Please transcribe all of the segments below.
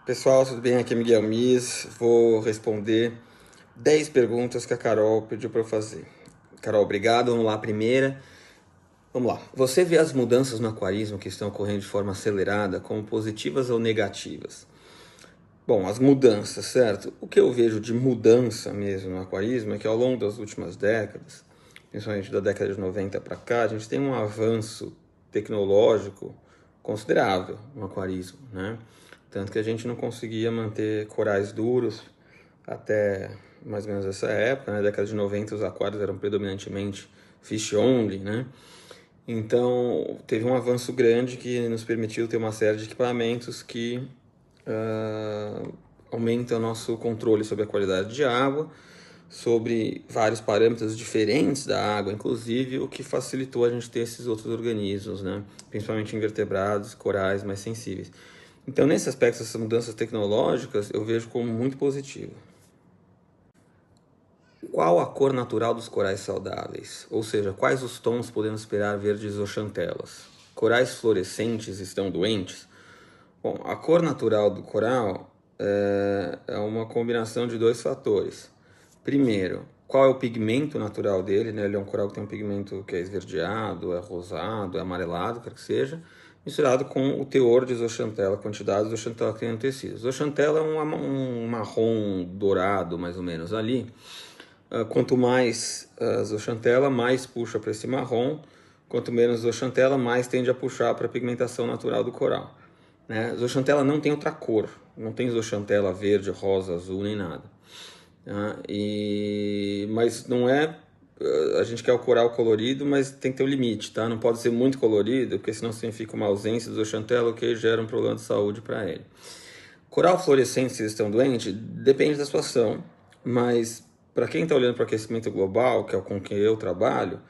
Pessoal, tudo bem? Aqui é Miguel Mis. Vou responder 10 perguntas que a Carol pediu para eu fazer. Carol, obrigado. Vamos lá, a primeira. Vamos lá. Você vê as mudanças no aquarismo que estão ocorrendo de forma acelerada como positivas ou negativas? Bom, as mudanças, certo? O que eu vejo de mudança mesmo no aquarismo é que ao longo das últimas décadas, principalmente da década de 90 para cá, a gente tem um avanço tecnológico considerável no aquarismo, né? Tanto que a gente não conseguia manter corais duros até mais ou menos essa época, né? Na década de 90 os aquários eram predominantemente fish only, né? Então teve um avanço grande que nos permitiu ter uma série de equipamentos que aumenta o nosso controle sobre a qualidade de água, sobre vários parâmetros diferentes da água, inclusive, o que facilitou a gente ter esses outros organismos, né? Principalmente invertebrados, corais mais sensíveis. Então, nesse aspecto, essas mudanças tecnológicas eu vejo como muito positivo. Qual a cor natural dos corais saudáveis? Ou seja, quais os tons podemos esperar ver de zooxantelas? Corais fluorescentes estão doentes? Bom, a cor natural do coral é uma combinação de dois fatores. Primeiro, qual é o pigmento natural dele, né? Ele é um coral que tem um pigmento que é esverdeado, é rosado, é amarelado, quer que seja, misturado com o teor de zooxantela, a quantidade de zooxantela que tem no tecido. Zooxantela é um marrom dourado, mais ou menos, ali. Quanto mais zooxantela, mais puxa para esse marrom. Quanto menos zooxantela, mais tende a puxar para a pigmentação natural do coral. Né? Zooxantela não tem outra cor, não tem zooxantela verde, rosa, azul, nem nada. Mas não é... A gente quer o coral colorido, mas tem que ter um limite, tá? Não pode ser muito colorido, porque senão significa uma ausência de zooxantela, o que gera um problema de saúde para ele. Coral fluorescente, se eles estão doentes, depende da situação, mas para quem está olhando para o aquecimento global, que é com quem eu trabalho,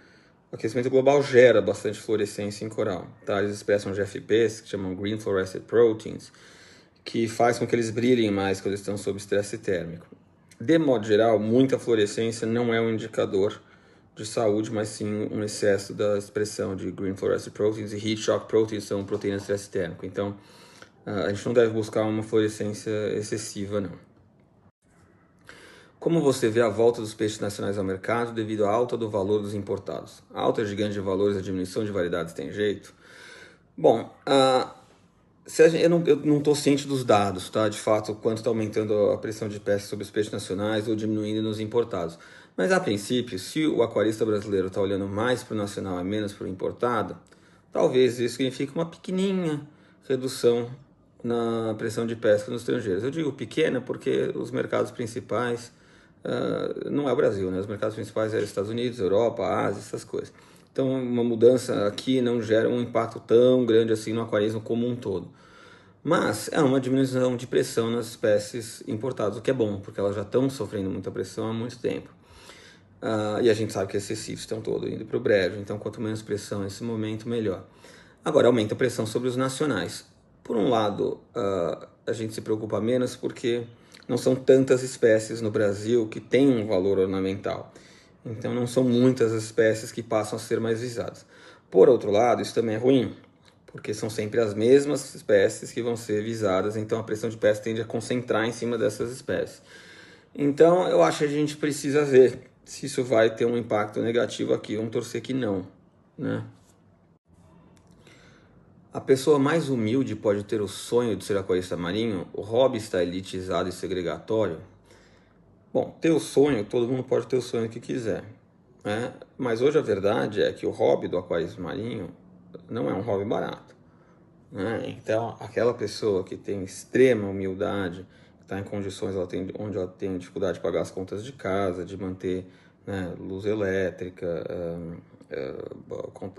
o aquecimento global gera bastante fluorescência em coral. Tá? Eles expressam GFPs, que chamam Green Fluorescent Proteins, que faz com que eles brilhem mais quando estão sob estresse térmico. De modo geral, muita fluorescência não é um indicador de saúde, mas sim um excesso da expressão de Green Fluorescent Proteins, e Heat Shock Proteins são proteínas de estresse térmico. Então, a gente não deve buscar uma fluorescência excessiva, não. Como você vê a volta dos peixes nacionais ao mercado devido à alta do valor dos importados? A alta gigante de valores e a diminuição de variedades tem jeito? Bom, eu não estou ciente dos dados, tá? De fato, quanto está aumentando a pressão de pesca sobre os peixes nacionais ou diminuindo nos importados. Mas, a princípio, se o aquarista brasileiro está olhando mais para o nacional e menos para o importado, talvez isso signifique uma pequenininha redução na pressão de pesca nos estrangeiros. Eu digo pequena porque os mercados principais não é o Brasil, né? Os mercados principais é Estados Unidos, Europa, Ásia, essas coisas. Então, uma mudança aqui não gera um impacto tão grande assim no aquarismo como um todo. Mas é uma diminuição de pressão nas espécies importadas, o que é bom, porque elas já estão sofrendo muita pressão há muito tempo. E a gente sabe que esses cifres estão todos indo para o brejo, então quanto menos pressão nesse momento, melhor. Agora, aumenta a pressão sobre os nacionais. Por um lado, a gente se preocupa menos porque não são tantas espécies no Brasil que têm um valor ornamental. Então, não são muitas as espécies que passam a ser mais visadas. Por outro lado, isso também é ruim, porque são sempre as mesmas espécies que vão ser visadas, então a pressão de pesca tende a concentrar em cima dessas espécies. Então, eu acho que a gente precisa ver se isso vai ter um impacto negativo aqui. Vamos torcer que não, né? A pessoa mais humilde pode ter o sonho de ser aquarista marinho? O hobby está elitizado e segregatório? Bom, ter o sonho, todo mundo pode ter o sonho que quiser, né? Mas hoje a verdade é que o hobby do aquarismo marinho não é um hobby barato, né? Então, aquela pessoa que tem extrema humildade, está em condições onde ela tem dificuldade de pagar as contas de casa, de manter, né, luz elétrica,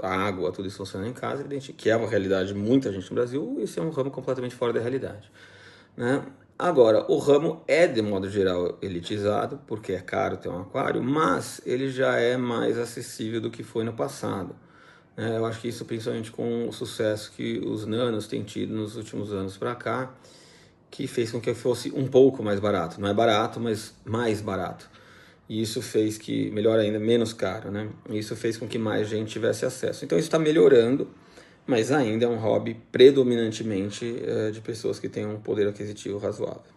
água, tudo isso funcionando em casa, evidente que é uma realidade de muita gente no Brasil, isso é um ramo completamente fora da realidade, né? Agora, o ramo é, de modo geral, elitizado, porque é caro ter um aquário, mas ele já é mais acessível do que foi no passado. Eu acho que isso, principalmente com o sucesso que os nanos têm tido nos últimos anos para cá, que fez com que fosse um pouco mais barato. Não é barato, mas mais barato. E isso fez que, melhor ainda, menos caro, né? E isso fez com que mais gente tivesse acesso. Então isso está melhorando, mas ainda é um hobby predominantemente de pessoas que têm um poder aquisitivo razoável.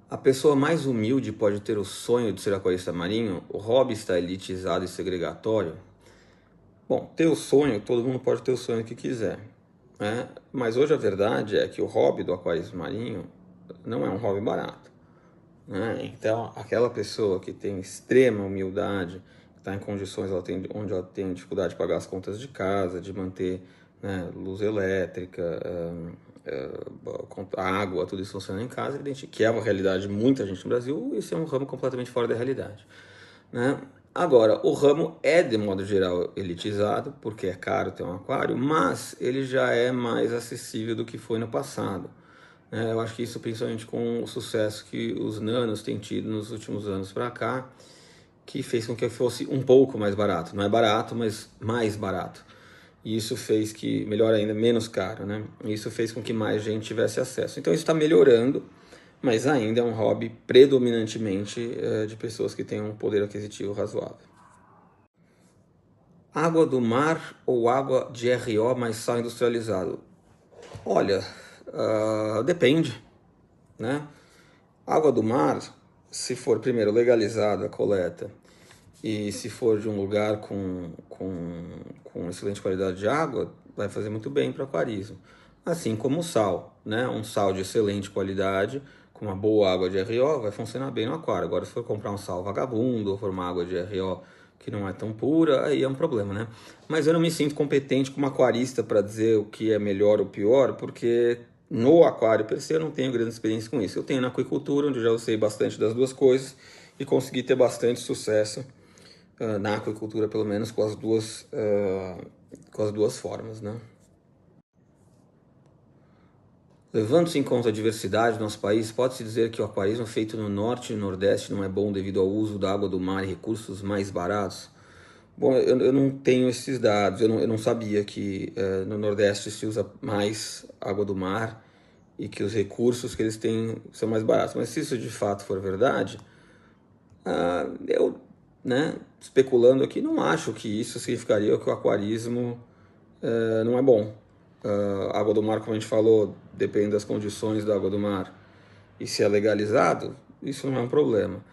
A pessoa mais humilde pode ter o sonho de ser aquarista marinho? O hobby está elitizado e segregatório? Bom, ter o sonho, todo mundo pode ter o sonho que quiser, né? Mas hoje a verdade é que o hobby do aquarismo marinho não é um hobby barato, né? Então, aquela pessoa que tem extrema humildade, está em condições onde ela tem dificuldade de pagar as contas de casa, de manter, né, luz elétrica, água, tudo isso funcionando em casa, evidente que é uma realidade de muita gente no Brasil, isso é um ramo completamente fora da realidade, né? Agora, o ramo é, de modo geral, elitizado, porque é caro ter um aquário, mas ele já é mais acessível do que foi no passado. Eu acho que isso, principalmente com o sucesso que os nanos têm tido nos últimos anos para cá, que fez com que fosse um pouco mais barato. Não é barato, mas mais barato. E isso fez que, melhor ainda, menos caro, né? E isso fez com que mais gente tivesse acesso. Então isso está melhorando, mas ainda é um hobby predominantemente de pessoas que têm um poder aquisitivo razoável. Água do mar ou água de RO mais sal industrializado? Olha, depende, né? Água do mar, se for primeiro legalizada a coleta e se for de um lugar com excelente qualidade de água, vai fazer muito bem para o aquarismo. Assim como o sal, né? Um sal de excelente qualidade, com uma boa água de RO, vai funcionar bem no aquário. Agora, se for comprar um sal vagabundo ou for uma água de RO que não é tão pura, aí é um problema, né? Mas eu não me sinto competente como aquarista para dizer o que é melhor ou pior, porque no aquário per se eu não tenho grande experiência com isso. Eu tenho na aquicultura, onde eu já usei bastante das duas coisas e consegui ter bastante sucesso na aquicultura, pelo menos com as duas formas, né? Levando-se em conta a diversidade do nosso país, pode-se dizer que o aquarismo feito no norte e no nordeste não é bom devido ao uso da água do mar e recursos mais baratos? Bom, eu não tenho esses dados, eu não sabia que no nordeste se usa mais água do mar e que os recursos que eles têm são mais baratos. Mas se isso de fato for verdade, eu, né, especulando aqui, não acho que isso significaria que o aquarismo não é bom. A água do mar, como a gente falou, depende das condições da água do mar. E se é legalizado, isso não é um problema.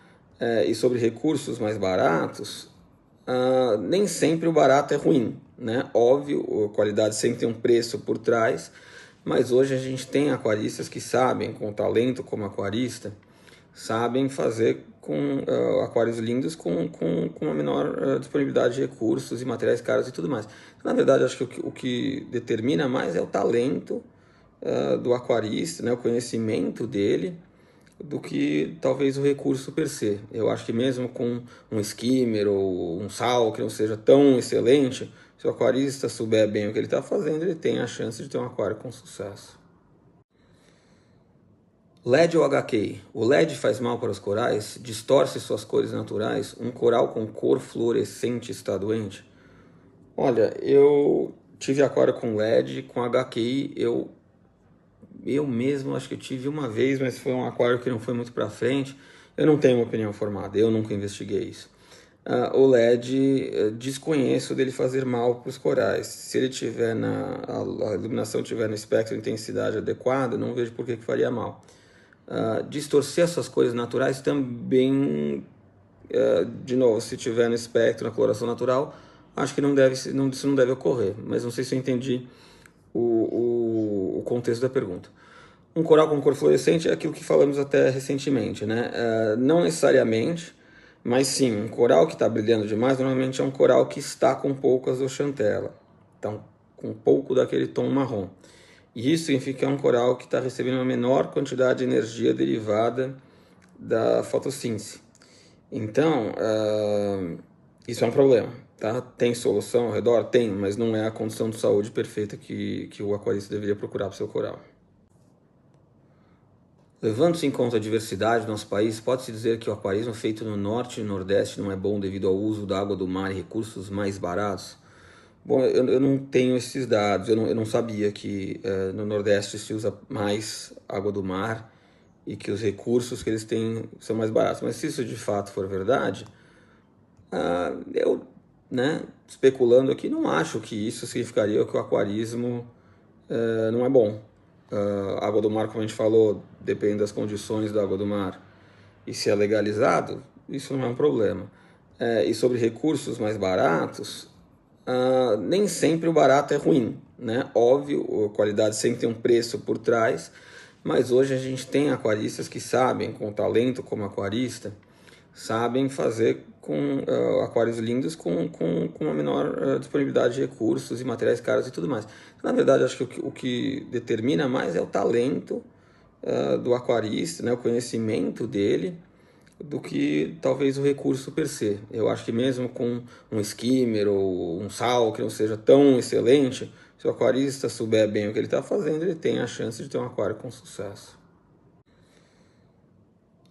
E sobre recursos mais baratos, nem sempre o barato é ruim, né? Óbvio, a qualidade sempre tem um preço por trás, mas hoje a gente tem aquaristas que sabem, com talento como aquarista, sabem fazer com aquários lindos com uma menor disponibilidade de recursos e materiais caros e tudo mais. Na verdade, acho que o que determina mais é o talento do aquarista, né, o conhecimento dele, do que talvez o recurso per se. Eu acho que mesmo com um skimmer ou um sal que não seja tão excelente, se o aquarista souber bem o que ele está fazendo, ele tem a chance de ter um aquário com sucesso. LED ou HQ? O LED faz mal para os corais? Distorce suas cores naturais? Um coral com cor fluorescente está doente? Olha, eu tive aquário com LED, com HQI, eu mesmo acho que eu tive uma vez, mas foi um aquário que não foi muito para frente. Eu não tenho uma opinião formada, eu nunca investiguei isso. O LED, desconheço dele fazer mal para os corais. Se ele tiver a iluminação tiver no espectro de intensidade adequada, não vejo por que faria mal. Distorcer essas cores naturais também, de novo, se tiver no espectro, na coloração natural, acho que isso não deve ocorrer, mas não sei se eu entendi o contexto da pergunta. Um coral com cor fluorescente é aquilo que falamos até recentemente, né? Não necessariamente, mas sim, um coral que está brilhando demais normalmente é um coral que está com poucas zooxantella, então com um pouco daquele tom marrom. E isso significa que é um coral que está recebendo uma menor quantidade de energia derivada da fotossíntese. Então, isso é um problema. Tá? Tem solução ao redor? Tem, mas não é a condição de saúde perfeita que o aquarista deveria procurar para o seu coral. Levando-se em conta a diversidade do nosso país, pode-se dizer que o aquarismo feito no norte e no nordeste não é bom devido ao uso da água do mar e recursos mais baratos? Bom, eu não tenho esses dados, eu não sabia que no Nordeste se usa mais água do mar e que os recursos que eles têm são mais baratos. Mas se isso de fato for verdade, eu, né, especulando aqui, não acho que isso significaria que o aquarismo não é bom. Água do mar, como a gente falou, depende das condições da água do mar. E se é legalizado, isso não é um problema. E sobre recursos mais baratos, nem sempre o barato é ruim, né? Óbvio, a qualidade sempre tem um preço por trás, mas hoje a gente tem aquaristas que sabem, com talento como aquarista, sabem fazer com aquários lindos com uma menor disponibilidade de recursos e materiais caros e tudo mais. Na verdade, acho que o que determina mais é o talento do aquarista, né, o conhecimento dele, do que talvez o recurso per se. Eu acho que mesmo com um skimmer ou um sal que não seja tão excelente, se o aquarista souber bem o que ele está fazendo, ele tem a chance de ter um aquário com sucesso.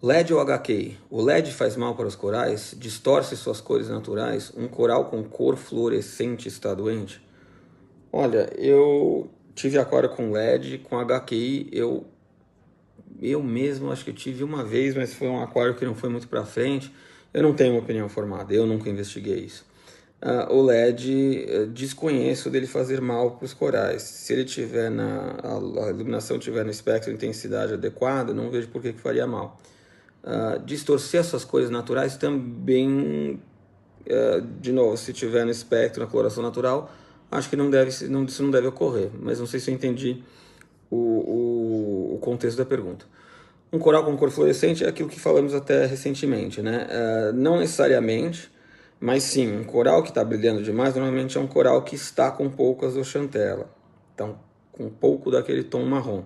LED ou HQI? O LED faz mal para os corais? Distorce suas cores naturais? Um coral com cor fluorescente está doente? Olha, eu tive aquário com LED, com HQI, eu mesmo acho que eu tive uma vez, mas foi um aquário que não foi muito para frente. Eu não tenho uma opinião formada, eu nunca investiguei isso. O LED, desconheço dele fazer mal para os corais. Se ele tiver a iluminação tiver no espectro de intensidade adequada, não vejo por que faria mal. Distorcer as suas cores naturais também, de novo, se tiver no espectro, na coloração natural, acho que isso não deve ocorrer, mas não sei se eu entendi o contexto da pergunta. Um coral com cor fluorescente é aquilo que falamos até recentemente, né? Não necessariamente, mas sim, um coral que está brilhando demais normalmente é um coral que está com pouco azoxantela, então com pouco daquele tom marrom.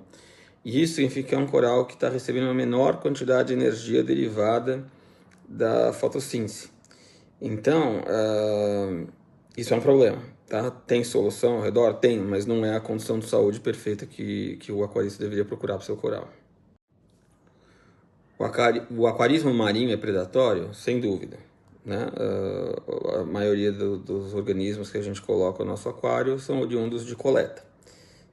E isso significa que é um coral que está recebendo uma menor quantidade de energia derivada da fotossíntese. Então, isso é um problema. Tá? Tem solução ao redor? Tem, mas não é a condição de saúde perfeita que o aquarista deveria procurar para o seu coral. O aquarismo marinho é predatório? Sem dúvida. Né? A maioria dos organismos que a gente coloca no nosso aquário são oriundos de coleta.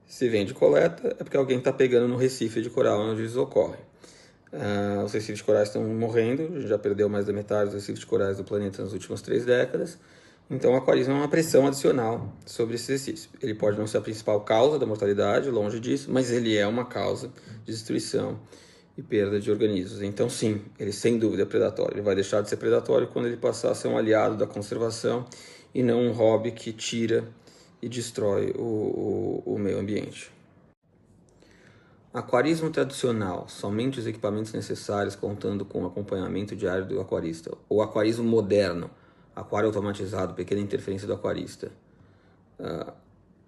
Se vem de coleta, é porque alguém está pegando no recife de coral onde isso ocorre. Os recifes de corais estão morrendo, a gente já perdeu mais da metade dos recifes de corais do planeta nas últimas 3 décadas. Então, o aquarismo é uma pressão adicional sobre esse recifes. Ele pode não ser a principal causa da mortalidade, longe disso, mas ele é uma causa de destruição e perda de organismos. Então, sim, ele sem dúvida é predatório. Ele vai deixar de ser predatório quando ele passar a ser um aliado da conservação e não um hobby que tira e destrói o meio ambiente. Aquarismo tradicional, somente os equipamentos necessários contando com o acompanhamento diário do aquarista. Ou aquarismo moderno, aquário automatizado, pequena interferência do aquarista.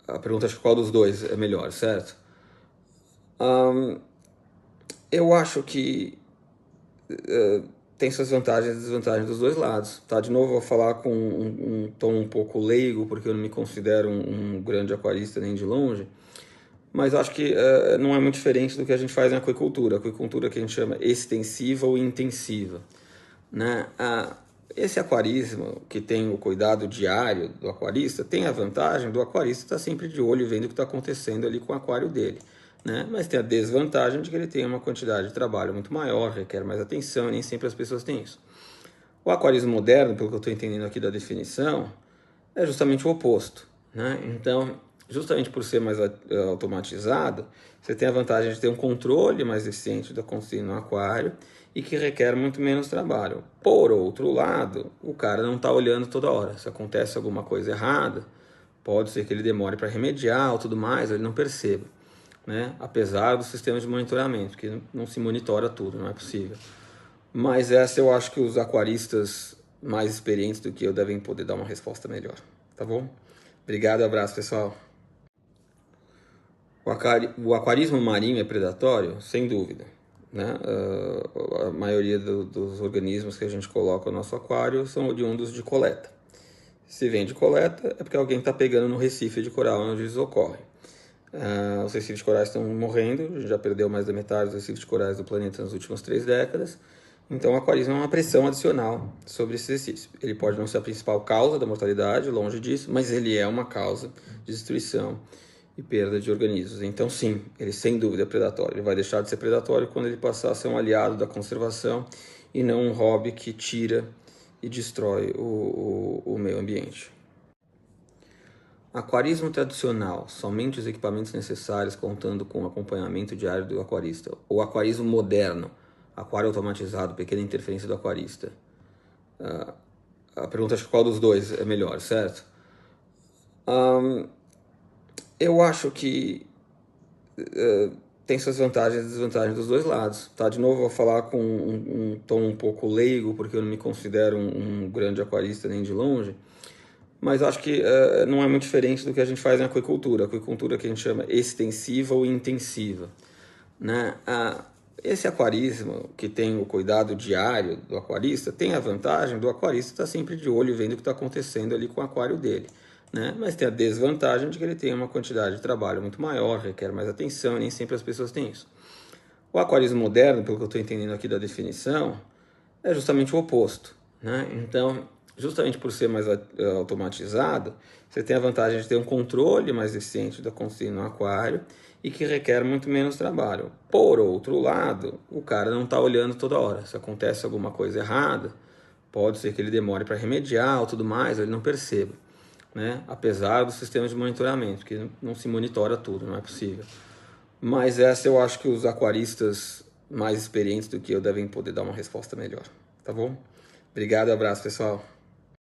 A pergunta é qual dos dois é melhor, certo? Eu acho que tem suas vantagens e desvantagens dos dois lados. Tá? De novo, vou falar com um tom um pouco leigo, porque eu não me considero um grande aquarista nem de longe, mas eu acho que não é muito diferente do que a gente faz em aquicultura. Aquicultura que a gente chama extensiva ou intensiva. Né? Esse aquarismo que tem o cuidado diário do aquarista tem a vantagem do aquarista estar sempre de olho vendo o que está acontecendo ali com o aquário dele. Né? Mas tem a desvantagem de que ele tem uma quantidade de trabalho muito maior, requer mais atenção, e nem sempre as pessoas têm isso. O aquarismo moderno, pelo que eu estou entendendo aqui da definição, é justamente o oposto. Né? Então, justamente por ser mais automatizado, você tem a vantagem de ter um controle mais eficiente da condição no aquário e que requer muito menos trabalho. Por outro lado, o cara não está olhando toda hora. Se acontece alguma coisa errada, pode ser que ele demore para remediar ou tudo mais, ou ele não perceba. Né? Apesar do sistema de monitoramento, que não se monitora tudo, não é possível. Mas essa eu acho que os aquaristas mais experientes do que eu devem poder dar uma resposta melhor. Tá bom? Obrigado, abraço, pessoal. O aquarismo marinho é predatório? Sem dúvida. Né? A maioria dos organismos que a gente coloca no nosso aquário são oriundos de coleta. Se vem de coleta, é porque alguém está pegando no recife de coral onde isso ocorre. Os recifes de corais estão morrendo, a gente já perdeu mais da metade dos recifes de corais do planeta nas últimas 3 décadas. Então, o aquarismo é uma pressão adicional sobre esse recifes. Ele pode não ser a principal causa da mortalidade, longe disso, mas ele é uma causa de destruição e perda de organismos. Então, sim, ele sem dúvida é predatório. Ele vai deixar de ser predatório quando ele passar a ser um aliado da conservação e não um hobby que tira e destrói o meio ambiente. Aquarismo tradicional, somente os equipamentos necessários contando com o acompanhamento diário do aquarista. Ou aquarismo moderno, aquário automatizado, pequena interferência do aquarista. A pergunta é qual dos dois é melhor, certo? Eu acho que tem suas vantagens e desvantagens dos dois lados. Tá? De novo, vou falar com um tom um pouco leigo, porque eu não me considero um grande aquarista nem de longe, mas acho que não é muito diferente do que a gente faz em aquicultura. Aquicultura que a gente chama extensiva ou intensiva. Né? Esse aquarismo que tem o cuidado diário do aquarista tem a vantagem do aquarista estar sempre de olho vendo o que está acontecendo ali com o aquário dele. Né? Mas tem a desvantagem de que ele tem uma quantidade de trabalho muito maior, requer mais atenção, e nem sempre as pessoas têm isso. O aquarismo moderno, pelo que eu estou entendendo aqui da definição, é justamente o oposto. Né? Então, justamente por ser mais automatizado, você tem a vantagem de ter um controle mais eficiente da condição no aquário e que requer muito menos trabalho. Por outro lado, o cara não está olhando toda hora. Se acontece alguma coisa errada, pode ser que ele demore para remediar ou tudo mais, ou ele não perceba. Né? Apesar do sistema de monitoramento, que não se monitora tudo, não é possível. Mas essa eu acho que os aquaristas mais experientes do que eu devem poder dar uma resposta melhor. Tá bom? Obrigado, abraço, pessoal.